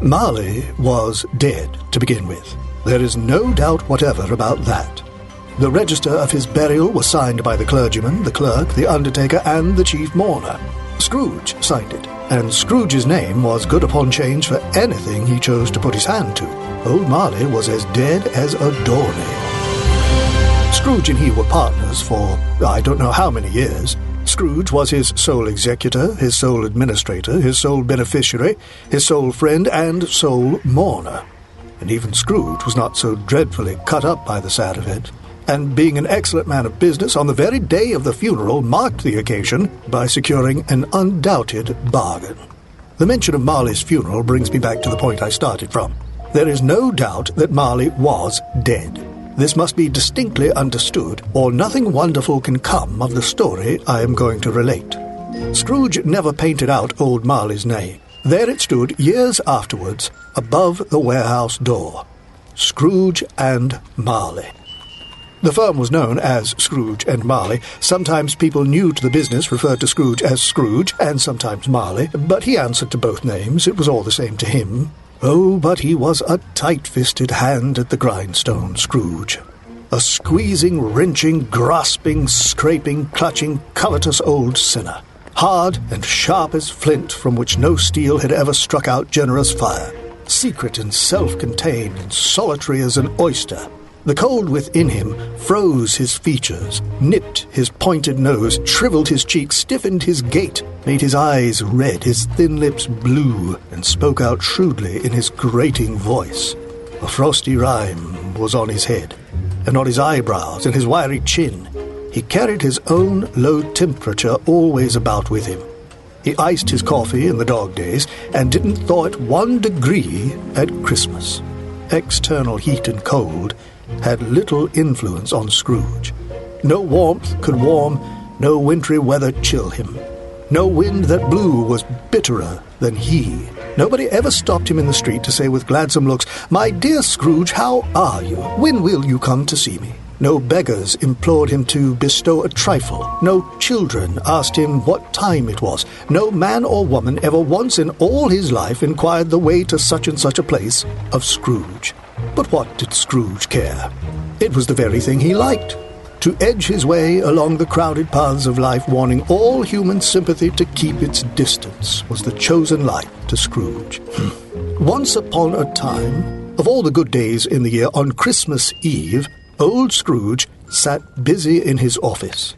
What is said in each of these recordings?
Marley was dead to begin with. There is no doubt whatever about that. The register of his burial was signed by the clergyman, the clerk, the undertaker, and the chief mourner. Scrooge signed it, and Scrooge's name was good upon change for anything he chose to put his hand to. Old Marley was as dead as a doornail. Scrooge and he were partners for I don't know how many years. Scrooge was his sole executor, his sole administrator, his sole beneficiary, his sole friend, and sole mourner. And even Scrooge was not so dreadfully cut up by the sad event, and being an excellent man of business, on the very day of the funeral marked the occasion by securing an undoubted bargain. The mention of Marley's funeral brings me back to the point I started from. There is no doubt that Marley was dead. This must be distinctly understood, or nothing wonderful can come of the story I am going to relate. Scrooge never painted out old Marley's name. There it stood years afterwards, above the warehouse door. Scrooge and Marley. The firm was known as Scrooge and Marley. Sometimes people new to the business referred to Scrooge as Scrooge, and sometimes Marley, but he answered to both names. It was all the same to him. Oh, but he was a tight-fisted hand at the grindstone, Scrooge. A squeezing, wrenching, grasping, scraping, clutching, covetous old sinner. Hard and sharp as flint, from which no steel had ever struck out generous fire. Secret and self-contained and solitary as an oyster. The cold within him froze his features, nipped his pointed nose, shriveled his cheeks, stiffened his gait, made his eyes red, his thin lips blue, and spoke out shrewdly in his grating voice. A frosty rime was on his head, and on his eyebrows and his wiry chin. He carried his own low temperature always about with him. He iced his coffee in the dog days, and didn't thaw it 1 degree at Christmas. External heat and cold had little influence on Scrooge. No warmth could warm, no wintry weather chill him. No wind that blew was bitterer than he. Nobody ever stopped him in the street to say with gladsome looks, "My dear Scrooge, how are you? When will you come to see me?" No beggars implored him to bestow a trifle. No children asked him what time it was. No man or woman ever once in all his life inquired the way to such and such a place of Scrooge. But what did Scrooge care? It was the very thing he liked. To edge his way along the crowded paths of life, warning all human sympathy to keep its distance, was the chosen life to Scrooge. Once upon a time, of all the good days in the year, on Christmas Eve, old Scrooge sat busy in his office.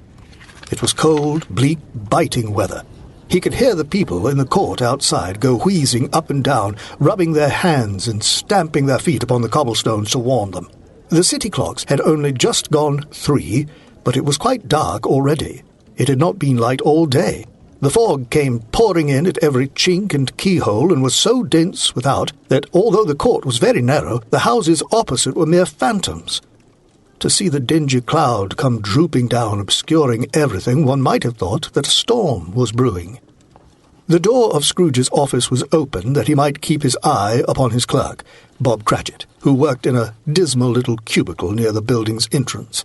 It was cold, bleak, biting weather. He could hear the people in the court outside go wheezing up and down, rubbing their hands and stamping their feet upon the cobblestones to warm them. The city clocks had only just gone 3, but it was quite dark already. It had not been light all day. The fog came pouring in at every chink and keyhole, and was so dense without that, although the court was very narrow, the houses opposite were mere phantoms. To see the dingy cloud come drooping down, obscuring everything, one might have thought that a storm was brewing. The door of Scrooge's office was open that he might keep his eye upon his clerk, Bob Cratchit, who worked in a dismal little cubicle near the building's entrance.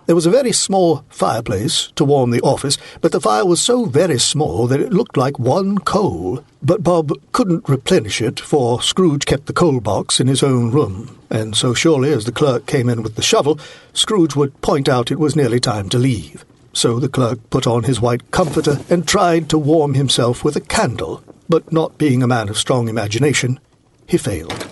There was a very small fireplace to warm the office, but the fire was so very small that it looked like one coal. But Bob couldn't replenish it, for Scrooge kept the coal box in his own room, and so surely as the clerk came in with the shovel, Scrooge would point out it was nearly time to leave. So the clerk put on his white comforter and tried to warm himself with a candle, but not being a man of strong imagination, he failed.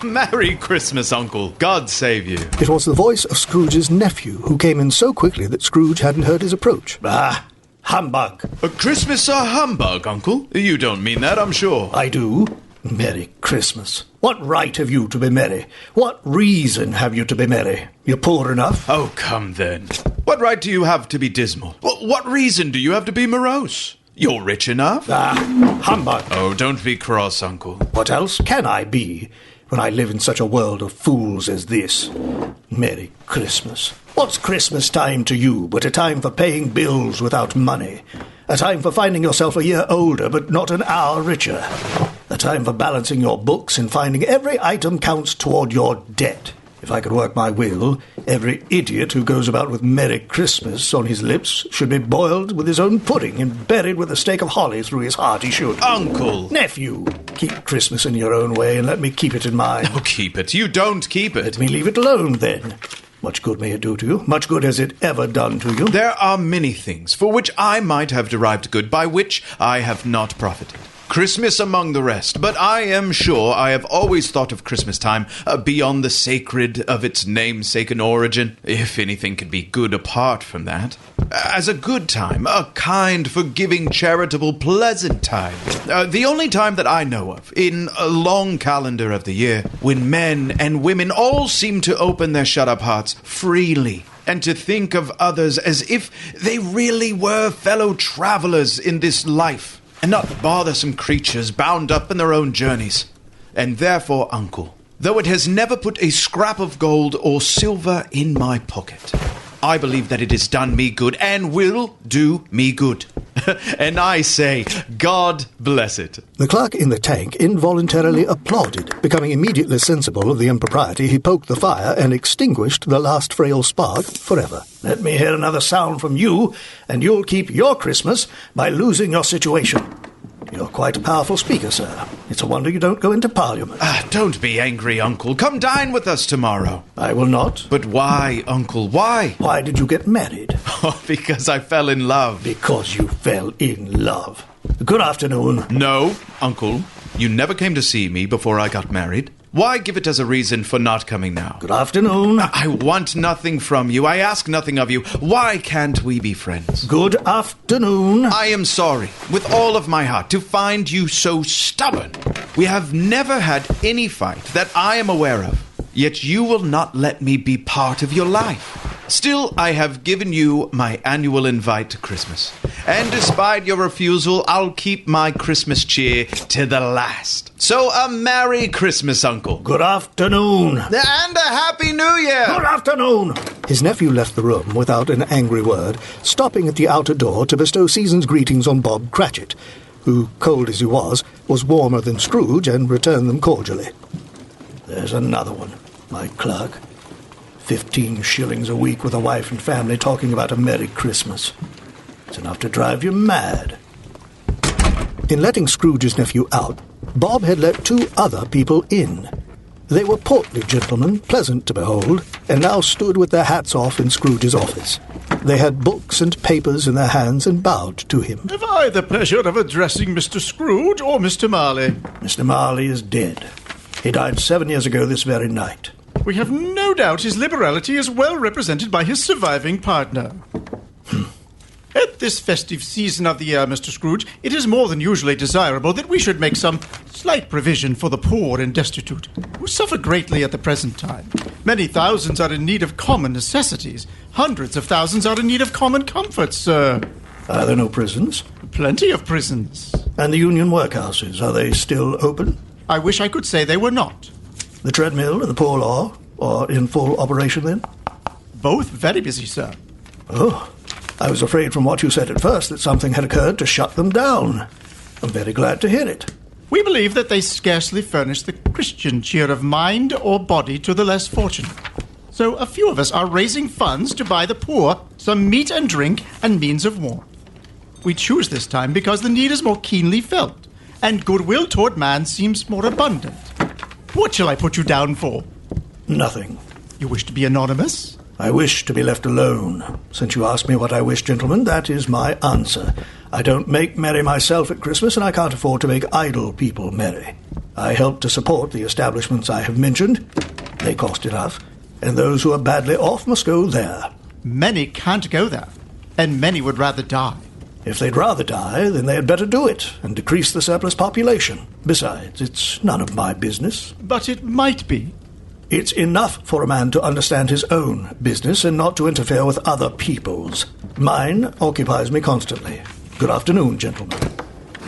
Merry Christmas, Uncle. God save you. It was the voice of Scrooge's nephew, who came in so quickly that Scrooge hadn't heard his approach. Ah, humbug. A Christmas a humbug, Uncle? You don't mean that, I'm sure. I do. Merry Christmas. What right have you to be merry? What reason have you to be merry? You're poor enough. Oh, come then. What right do you have to be dismal? What reason do you have to be morose? You're rich enough. Ah, humbug. Oh, don't be cross, Uncle. What else can I be when I live in such a world of fools as this? Merry Christmas. What's Christmas time to you but a time for paying bills without money? A time for finding yourself a year older but not an hour richer? A time for balancing your books and finding every item counts toward your debt? If I could work my will, every idiot who goes about with Merry Christmas on his lips should be boiled with his own pudding and buried with a stake of holly through his heart. He should. Uncle! Nephew, keep Christmas in your own way and let me keep it in mine. Oh, keep it. You don't keep it. Let me leave it alone, then. Much good may it do to you? Much good has it ever done to you? There are many things for which I might have derived good, by which I have not profited. Christmas among the rest, but I am sure I have always thought of Christmas time beyond the sacred of its namesake and origin, if anything could be good apart from that, as a good time, a kind, forgiving, charitable, pleasant time. The only time that I know of, in a long calendar of the year, when men and women all seem to open their shut-up hearts freely, and to think of others as if they really were fellow travelers in this life, and not bothersome creatures bound up in their own journeys. And therefore, Uncle, though it has never put a scrap of gold or silver in my pocket, I believe that it has done me good and will do me good. And I say, God bless it. The clerk in the tank involuntarily applauded. Becoming immediately sensible of the impropriety, he poked the fire and extinguished the last frail spark forever. Let me hear another sound from you, and you'll keep your Christmas by losing your situation. You're quite a powerful speaker, sir. It's a wonder you don't go into Parliament. Don't be angry, Uncle. Come dine with us tomorrow. I will not. But why, Uncle, why? Why did you get married? Oh, because I fell in love. Because you fell in love. Good afternoon. No, Uncle. You never came to see me before I got married. Why give it as a reason for not coming now? Good afternoon. I want nothing from you. I ask nothing of you. Why can't we be friends? Good afternoon. I am sorry, with all of my heart, to find you so stubborn. We have never had any fight that I am aware of, yet you will not let me be part of your life. Still, I have given you my annual invite to Christmas. And despite your refusal, I'll keep my Christmas cheer to the last. So a Merry Christmas, Uncle. Good afternoon. And a Happy New Year. Good afternoon. His nephew left the room without an angry word, stopping at the outer door to bestow season's greetings on Bob Cratchit, who, cold as he was warmer than Scrooge and returned them cordially. There's another one, my clerk. 15 shillings a week with a wife and family talking about a Merry Christmas. It's enough to drive you mad. In letting Scrooge's nephew out, Bob had let 2 other people in. They were portly gentlemen, pleasant to behold, and now stood with their hats off in Scrooge's office. They had books and papers in their hands and bowed to him. Have I the pleasure of addressing Mr. Scrooge or Mr. Marley? Mr. Marley is dead. He died 7 years ago this very night. We have no doubt his liberality is well represented by his surviving partner. At this festive season of the year, Mr. Scrooge, it is more than usually desirable that we should make some slight provision for the poor and destitute, who suffer greatly at the present time. Many thousands are in need of common necessities. Hundreds of thousands are in need of common comforts, sir. Are there no prisons? Plenty of prisons. And the union workhouses, are they still open? I wish I could say they were not. The treadmill and the poor law are in full operation then? Both very busy, sir. Oh, I was afraid from what you said at first that something had occurred to shut them down. I'm very glad to hear it. We believe that they scarcely furnish the Christian cheer of mind or body to the less fortunate. So a few of us are raising funds to buy the poor some meat and drink and means of warmth. We choose this time because the need is more keenly felt, and goodwill toward man seems more abundant. What shall I put you down for? Nothing. You wish to be anonymous? I wish to be left alone. Since you asked me what I wish, gentlemen, that is my answer. I don't make merry myself at Christmas, and I can't afford to make idle people merry. I help to support the establishments I have mentioned. They cost enough, and those who are badly off must go there. Many can't go there, and many would rather die. If they'd rather die, then they had better do it, and decrease the surplus population. Besides, it's none of my business. But it might be. It's enough for a man to understand his own business and not to interfere with other people's. Mine occupies me constantly. Good afternoon, gentlemen.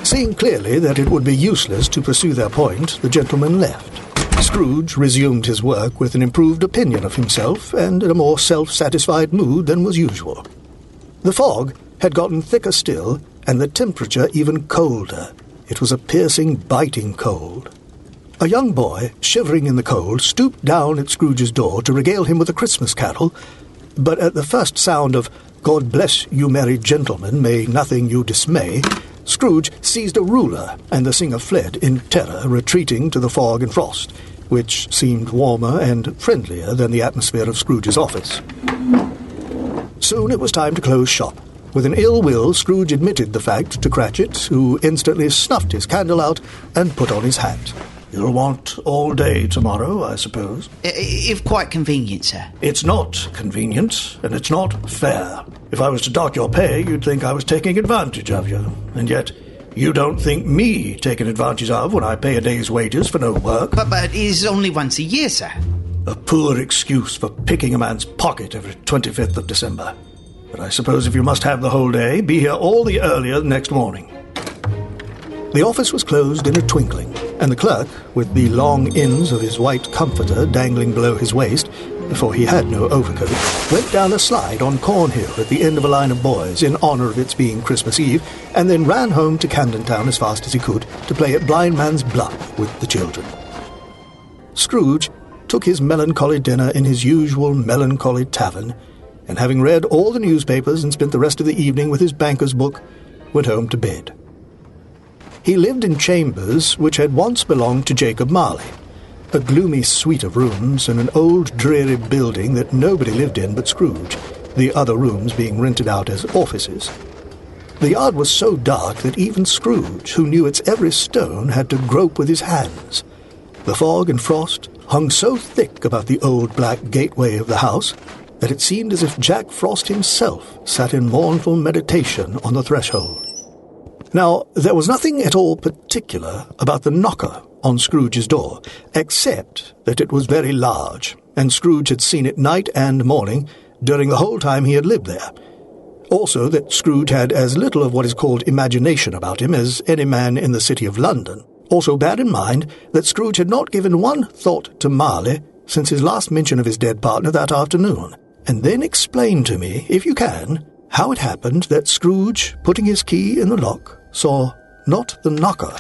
Seeing clearly that it would be useless to pursue their point, the gentleman left. Scrooge resumed his work with an improved opinion of himself and in a more self-satisfied mood than was usual. The fog had gotten thicker still, and the temperature even colder. It was a piercing, biting cold. A young boy, shivering in the cold, stooped down at Scrooge's door to regale him with a Christmas carol, but at the first sound of "God bless you, merry gentlemen, may nothing you dismay," Scrooge seized a ruler, and the singer fled in terror, retreating to the fog and frost, which seemed warmer and friendlier than the atmosphere of Scrooge's office. Soon it was time to close shop. With an ill will, Scrooge admitted the fact to Cratchit, who instantly snuffed his candle out and put on his hat. "You'll want all day tomorrow, I suppose?" If quite convenient, sir. "It's not convenient, and it's not fair. If I was to dock your pay, you'd think I was taking advantage of you. And yet, you don't think me taken advantage of when I pay a day's wages for no work." But it is only once a year, sir. "A poor excuse for picking a man's pocket every 25th of December. But I suppose if you must have the whole day, be here all the earlier the next morning." The office was closed in a twinkling, and the clerk, with the long ends of his white comforter dangling below his waist, for he had no overcoat, went down a slide on Cornhill at the end of a line of boys in honour of its being Christmas Eve, and then ran home to Camden Town as fast as he could to play at blind man's bluff with the children. Scrooge took his melancholy dinner in his usual melancholy tavern, and having read all the newspapers and spent the rest of the evening with his banker's book, went home to bed. He lived in chambers which had once belonged to Jacob Marley, a gloomy suite of rooms in an old dreary building that nobody lived in but Scrooge, the other rooms being rented out as offices. The yard was so dark that even Scrooge, who knew its every stone, had to grope with his hands. The fog and frost hung so thick about the old black gateway of the house that it seemed as if Jack Frost himself sat in mournful meditation on the threshold. Now, there was nothing at all particular about the knocker on Scrooge's door, except that it was very large, and Scrooge had seen it night and morning during the whole time he had lived there. Also that Scrooge had as little of what is called imagination about him as any man in the city of London. Also bear in mind that Scrooge had not given one thought to Marley since his last mention of his dead partner that afternoon. And then explain to me, if you can, how it happened that Scrooge, putting his key in the lock, saw not the knocker,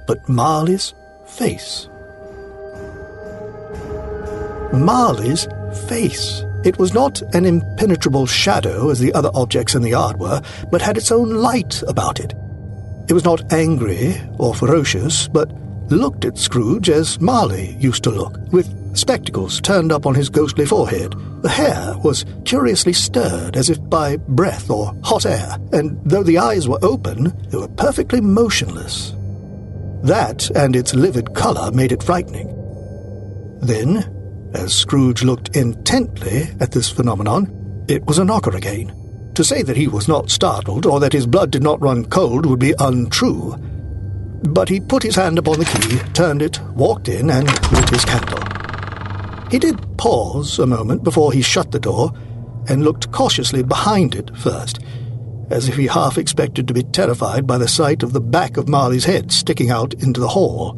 but Marley's face. Marley's face. It was not an impenetrable shadow as the other objects in the yard were, but had its own light about it. It was not angry or ferocious, but looked at Scrooge as Marley used to look, with spectacles turned up on his ghostly forehead. The hair was curiously stirred, as if by breath or hot air, and though the eyes were open, they were perfectly motionless. That and its livid colour made it frightening. Then, as Scrooge looked intently at this phenomenon, it was a knocker again. To say that he was not startled, or that his blood did not run cold, would be untrue. But he put his hand upon the key, turned it, walked in, and lit his candle. He did pause a moment before he shut the door, and looked cautiously behind it first, as if he half expected to be terrified by the sight of the back of Marley's head sticking out into the hall.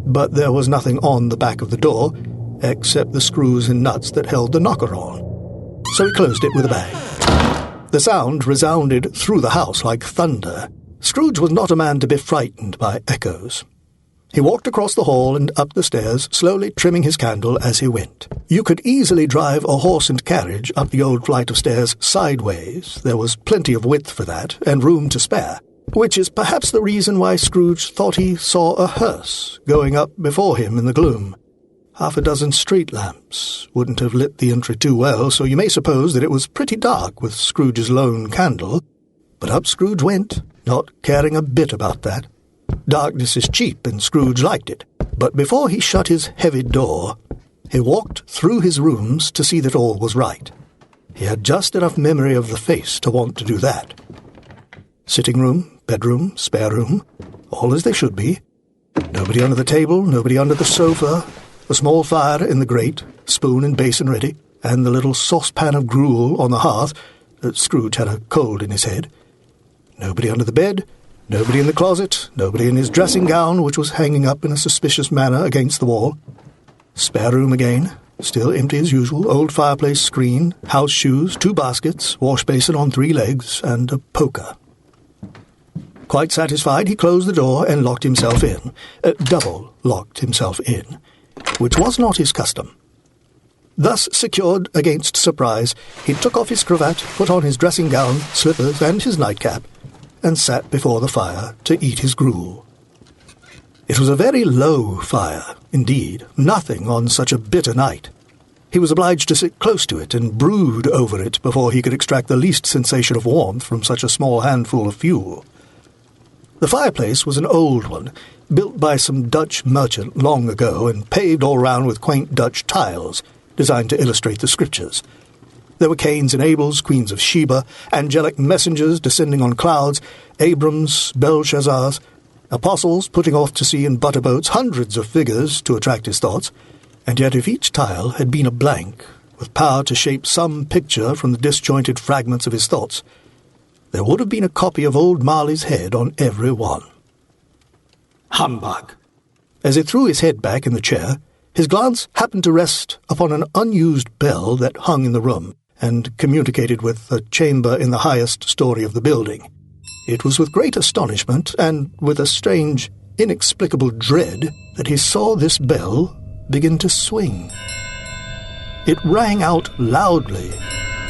But there was nothing on the back of the door, except the screws and nuts that held the knocker on. So he closed it with a bang. The sound resounded through the house like thunder. Scrooge was not a man to be frightened by echoes. He walked across the hall and up the stairs, slowly trimming his candle as he went. You could easily drive a horse and carriage up the old flight of stairs sideways. There was plenty of width for that, and room to spare, which is perhaps the reason why Scrooge thought he saw a hearse going up before him in the gloom. Half a dozen street lamps wouldn't have lit the entry too well, so you may suppose that it was pretty dark with Scrooge's lone candle. But up Scrooge went, not caring a bit about that. Darkness is cheap, and Scrooge liked it. But before he shut his heavy door, he walked through his rooms to see that all was right. He had just enough memory of the face to want to do that. Sitting room, bedroom, spare room, all as they should be. Nobody under the table, nobody under the sofa, a small fire in the grate, spoon and basin ready, and the little saucepan of gruel on the hearth. Scrooge had a cold in his head. Nobody under the bed, nobody in the closet, nobody in his dressing gown, which was hanging up in a suspicious manner against the wall. Spare room again, still empty as usual, old fireplace screen, house shoes, 2 baskets, wash basin on 3 legs, and a poker. Quite satisfied, he closed the door and locked himself in. Double-locked himself in, which was not his custom. Thus secured against surprise, he took off his cravat, put on his dressing gown, slippers, and his nightcap, and sat before the fire to eat his gruel. It was a very low fire, indeed, nothing on such a bitter night. He was obliged to sit close to it and brood over it before he could extract the least sensation of warmth from such a small handful of fuel. The fireplace was an old one, built by some Dutch merchant long ago and paved all round with quaint Dutch tiles, designed to illustrate the scriptures. There were Cains and Abels, queens of Sheba, angelic messengers descending on clouds, Abrams, Belshazzars, apostles putting off to sea in butterboats, hundreds of figures to attract his thoughts, and yet if each tile had been a blank, with power to shape some picture from the disjointed fragments of his thoughts, there would have been a copy of old Marley's head on every one. Humbug! As he threw his head back in the chair, his glance happened to rest upon an unused bell that hung in the room and communicated with a chamber in the highest story of the building. It was with great astonishment and with a strange, inexplicable dread that he saw this bell begin to swing. It rang out loudly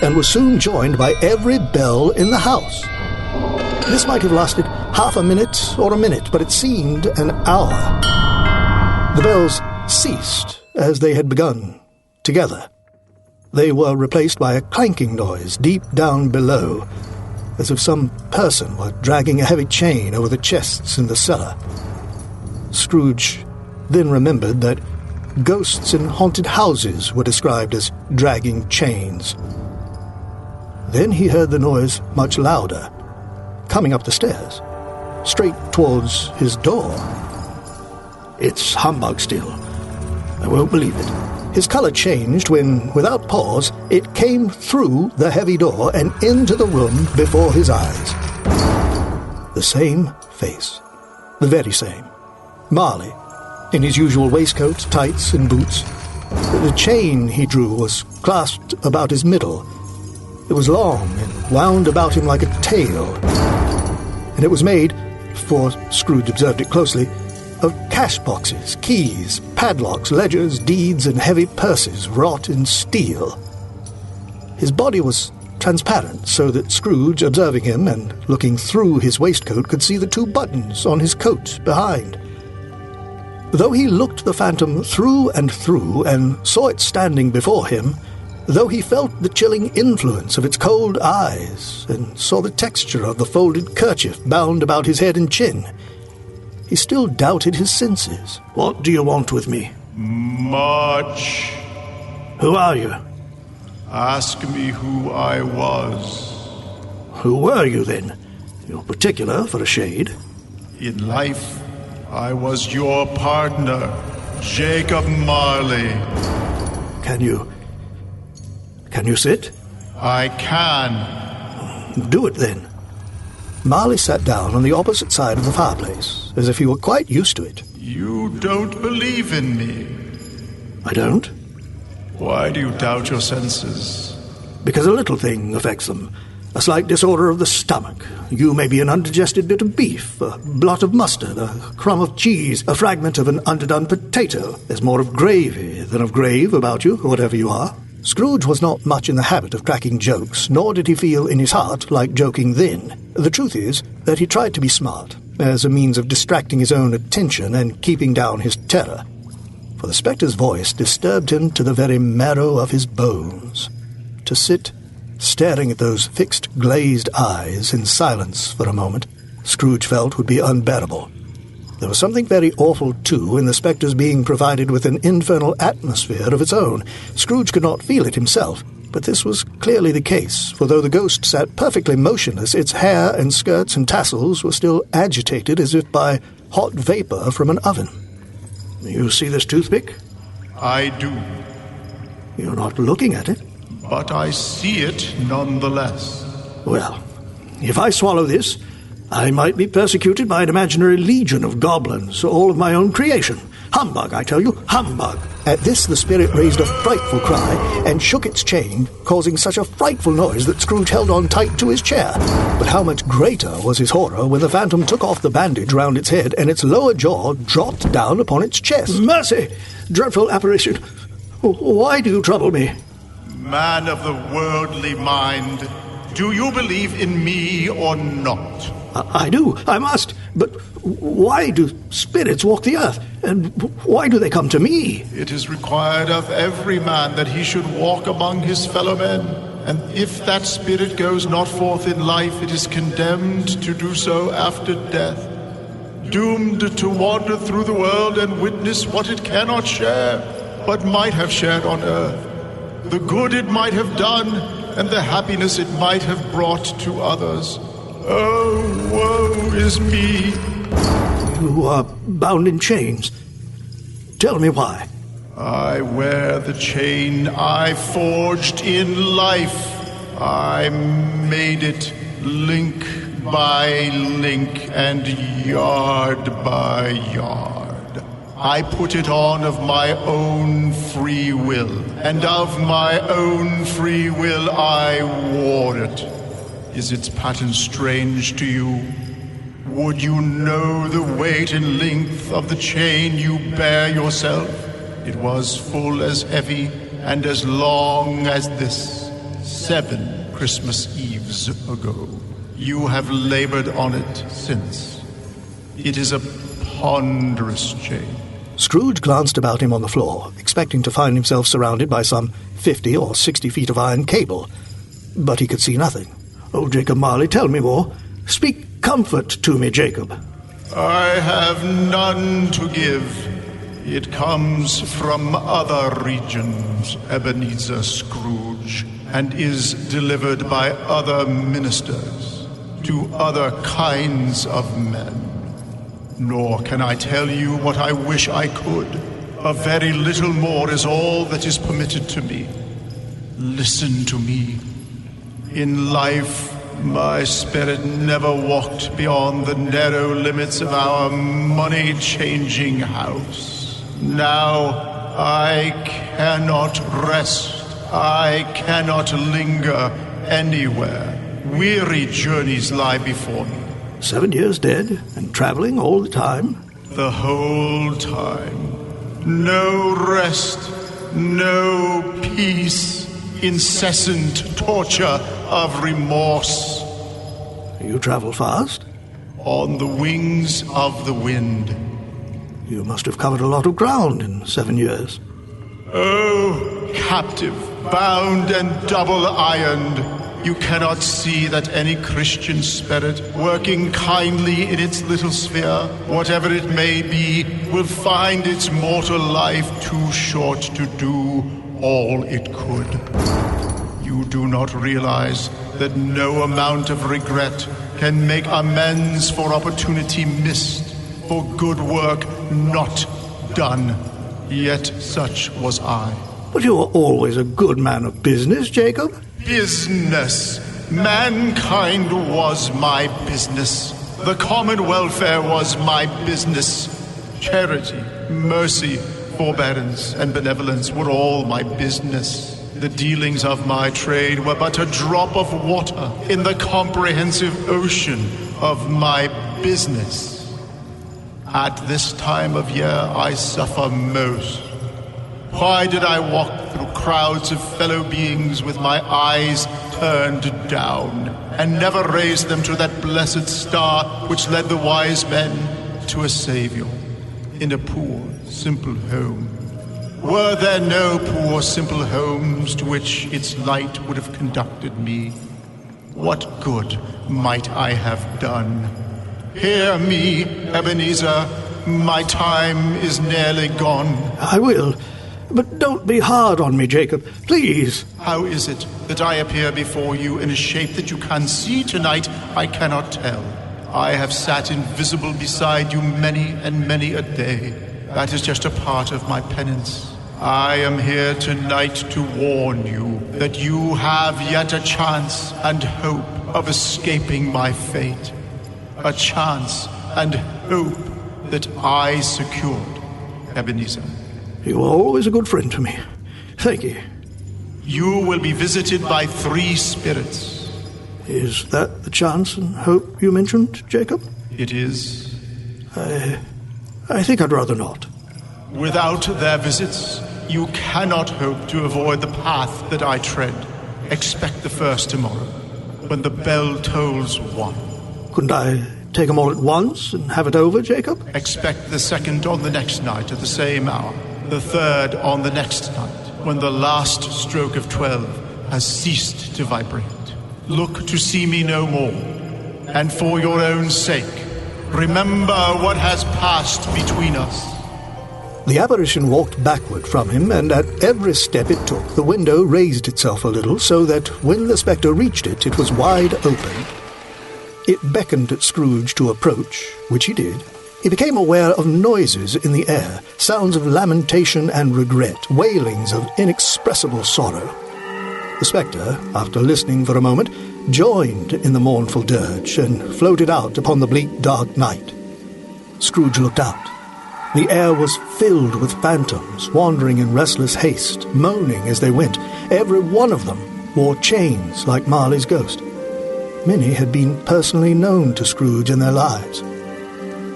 and was soon joined by every bell in the house. This might have lasted half a minute or a minute, but it seemed an hour. The bells ceased as they had begun, together. They were replaced by a clanking noise deep down below, as if some person were dragging a heavy chain over the chests in the cellar. Scrooge then remembered that ghosts in haunted houses were described as dragging chains. Then he heard the noise much louder, coming up the stairs, straight towards his door. It's humbug still. I won't believe it. His colour changed when, without pause, it came through the heavy door and into the room before his eyes. The same face. The very same. Marley, in his usual waistcoat, tights, and boots. The chain he drew was clasped about his middle. It was long and wound about him like a tail, and it was made, for Scrooge observed it closely, of cash boxes, keys, padlocks, ledgers, deeds, and heavy purses wrought in steel. His body was transparent, so that Scrooge, observing him and looking through his waistcoat, could see the 2 buttons on his coat behind. Though he looked the phantom through and saw it standing before him, though he felt the chilling influence of its cold eyes, and saw the texture of the folded kerchief bound about his head and chin, he still doubted his senses. What do you want with me? Much. Who are you? Ask me who I was. Who were you, then? You're particular for a shade. In life, I was your partner, Jacob Marley. Can you sit? I can. Do it, then. Marley sat down on the opposite side of the fireplace, as if he were quite used to it. You don't believe in me. I don't? Why do you doubt your senses? Because a little thing affects them. A slight disorder of the stomach. You may be an undigested bit of beef, a blot of mustard, a crumb of cheese, a fragment of an underdone potato. There's more of gravy than of grave about you, whatever you are. Scrooge was not much in the habit of cracking jokes, nor did he feel in his heart like joking then. The truth is that he tried to be smart, as a means of distracting his own attention and keeping down his terror. For the spectre's voice disturbed him to the very marrow of his bones. To sit staring at those fixed, glazed eyes in silence for a moment, Scrooge felt would be unbearable. There was something very awful, too, in the spectre's being provided with an infernal atmosphere of its own. Scrooge could not feel it himself, but this was clearly the case, for though the ghost sat perfectly motionless, its hair and skirts and tassels were still agitated as if by hot vapor from an oven. You see this toothpick? I do. You're not looking at it. But I see it nonetheless. Well, if I swallow this, I might be persecuted by an imaginary legion of goblins, all of my own creation. Humbug, I tell you, humbug. At this, the spirit raised a frightful cry and shook its chain, causing such a frightful noise that Scrooge held on tight to his chair. But how much greater was his horror when the phantom took off the bandage round its head and its lower jaw dropped down upon its chest. Mercy! Dreadful apparition! Why do you trouble me? Man of the worldly mind, do you believe in me or not? I do, I must. But why do spirits walk the earth? And why do they come to me? It is required of every man that he should walk among his fellow men. And if that spirit goes not forth in life, it is condemned to do so after death, doomed to wander through the world and witness what it cannot share, but might have shared on earth, the good it might have done, and the happiness it might have brought to others. Oh, woe is me! You are bound in chains. Tell me why. I wear the chain I forged in life. I made it link by link and yard by yard. I put it on of my own free will, and of my own free will I wore it. Is its pattern strange to you? Would you know the weight and length of the chain you bear yourself? It was full as heavy and as long as this, 7 Christmas Eves ago. You have labored on it since. It is a ponderous chain. Scrooge glanced about him on the floor, expecting to find himself surrounded by some 50 or 60 feet of iron cable. But he could see nothing. Oh, Jacob Marley, tell me more. Speak comfort to me, Jacob. I have none to give. It comes from other regions, Ebenezer Scrooge, and is delivered by other ministers to other kinds of men. Nor can I tell you what I wish I could. A very little more is all that is permitted to me. Listen to me. In life, my spirit never walked beyond the narrow limits of our money-changing house. Now, I cannot rest. I cannot linger anywhere. Weary journeys lie before me. 7 years dead, and traveling all the time? The whole time. No rest, no peace, incessant torture of remorse. You travel fast? On the wings of the wind. You must have covered a lot of ground in 7 years. Oh, captive, bound and double ironed, you cannot see that any Christian spirit, working kindly in its little sphere, whatever it may be, will find its mortal life too short to do all it could. You do not realize that no amount of regret can make amends for opportunity missed, for good work not done. Yet such was I. But you were always a good man of business, Jacob. Business. Mankind was my business. The common welfare was my business. Charity, mercy, forbearance, and benevolence were all my business. The dealings of my trade were but a drop of water in the comprehensive ocean of my business. At this time of year, I suffer most. Why did I walk through crowds of fellow beings with my eyes turned down, and never raise them to that blessed star which led the wise men to a Savior in a poor, simple home? Were there no poor, simple homes to which its light would have conducted me? What good might I have done? Hear me, Ebenezer, my time is nearly gone. I will. But don't be hard on me, Jacob. Please. How is it that I appear before you in a shape that you can see tonight? I cannot tell. I have sat invisible beside you many and many a day. That is just a part of my penance. I am here tonight to warn you that you have yet a chance and hope of escaping my fate. a chance, and hope that I secured, Ebenezer. You were always a good friend to me. Thank you. You will be visited by 3 spirits. Is that the chance and hope you mentioned, Jacob? It is. I think I'd rather not. Without their visits, you cannot hope to avoid the path that I tread. Expect the first tomorrow, when the bell tolls 1. Couldn't I take them all at once and have it over, Jacob? Expect the second on the next night at the same hour. The third on the next night, when the last stroke of 12 has ceased to vibrate. Look to see me no more, and for your own sake, remember what has passed between us. The apparition walked backward from him, and at every step it took, the window raised itself a little, so that when the spectre reached it, it was wide open. It beckoned at Scrooge to approach, which he did. He became aware of noises in the air, sounds of lamentation and regret, wailings of inexpressible sorrow. The spectre, after listening for a moment, joined in the mournful dirge and floated out upon the bleak, dark night. Scrooge looked out. The air was filled with phantoms, wandering in restless haste, moaning as they went. Every one of them wore chains like Marley's ghost. Many had been personally known to Scrooge in their lives.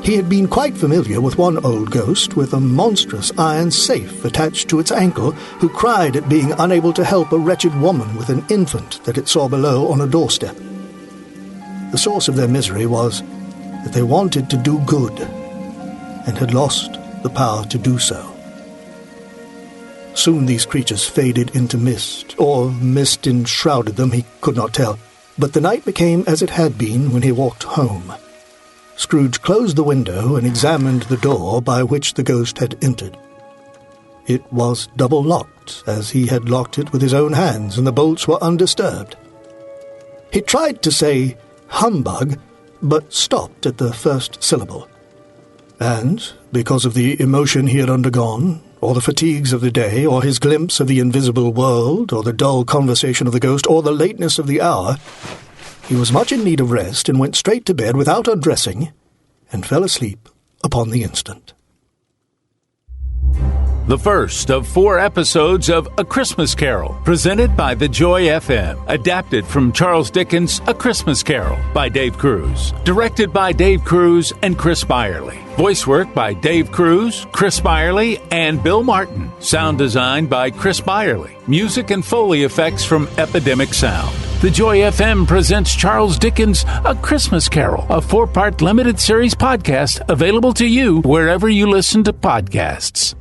He had been quite familiar with one old ghost with a monstrous iron safe attached to its ankle, who cried at being unable to help a wretched woman with an infant that it saw below on a doorstep. The source of their misery was that they wanted to do good and had lost the power to do so. Soon these creatures faded into mist, or mist enshrouded them, he could not tell. But the night became as it had been when he walked home. Scrooge closed the window and examined the door by which the ghost had entered. It was double-locked, as he had locked it with his own hands, and the bolts were undisturbed. He tried to say humbug, but stopped at the first syllable. And, because of the emotion he had undergone, or the fatigues of the day, or his glimpse of the invisible world, or the dull conversation of the ghost, or the lateness of the hour, he was much in need of rest, and went straight to bed without undressing, and fell asleep upon the instant. The first of 4 episodes of A Christmas Carol, presented by The Joy FM, adapted from Charles Dickens' A Christmas Carol by Dave Cruz, directed by Dave Cruz and Chris Byerly. Voice work by Dave Cruz, Chris Byerly, and Bill Martin. Sound design by Chris Byerly. Music and Foley effects from Epidemic Sound. The Joy FM presents Charles Dickens' A Christmas Carol, a 4-part limited series podcast available to you wherever you listen to podcasts.